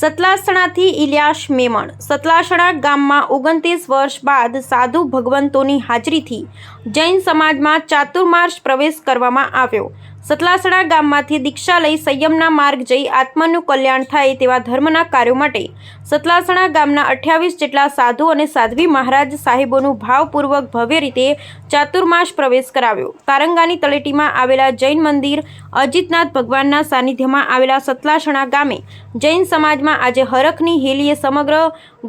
સતલાસણાથી ઇલિયાસ મેમણ। સતલાસણા ગામમાં 29 વર્ષ બાદ સાધુ ભગવંતોની હાજરીથી જૈન સમાજમાં ચાતુર્માસ પ્રવેશ કરવામાં આવ્યો। સતલાસણા ગામમાંથી દીક્ષા લઈ સંયમના માર્ગ જઈ આત્માનું કલ્યાણ થાય તેવા ધર્મના કાર્યો માટે સતલાસણા ગામના 28 જેટલા સાધુ અને સાધ્વી મહારાજ સાહેબોનું ભાવપૂર્વક ભવ્ય રીતે ચાતુર્માસ પ્રવેશ કરાવ્યો। તારંગાની તળેટીમાં આવેલા જૈન મંદિર અજીતનાથ ભગવાનના સાનિધ્યમાં આવેલા સતલાસણા ગામે જૈન સમાજમાં આજે હરખની હેલીએ સમગ્ર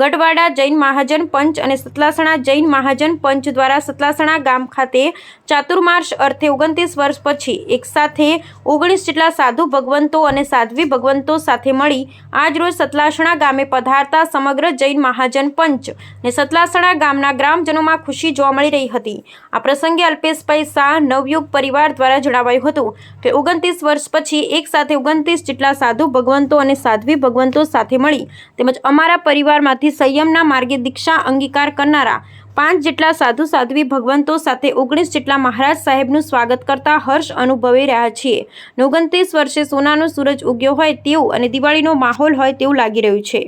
ગઢવાડા જૈન મહાજન પંચ અને સતલાસણા જૈન મહાજન પંચ દ્વારા સતલાસણા ગામ ખાતે ચાતુર્માસ અર્થે 29 વર્ષ પછી એક સાથે 19 જેટલા સાધુ ભગવંતો અને સાધ્વી ભગવંતો સાથે મળી આજરોજ સતલાસણા ગામે પધારતા સમગ્ર જૈન મહાજન પંચ અને સતલાસણા ગામના ગ્રામજનોમાં ખુશી જોવા મળી રહી હતી। આ પ્રસંગે અલ્પેશભાઈ શાહ નવયુગ પરિવાર દ્વારા જણાવાયું હતું કે 29 વર્ષ પછી એક સાથે 29 જેટલા સાધુ ભગવંતો અને સાધ્વી ભગવંતો સાથે મળી તેમજ અમારા પરિવારમાંથી સંયમના માર્ગે દીક્ષા અંગીકાર કરનારા 5 જેટલા સાધુ સાધ્વી ભગવંતો સાથે 19 જેટલા મહારાજ સાહેબનું સ્વાગત કરતા હર્ષ અનુભવી રહ્યા છીએ। 29 વર્ષે સોનાનો સૂરજ ઉગ્યો હોય તેવું અને દિવાળીનો માહોલ હોય તેવું લાગી રહ્યું છે।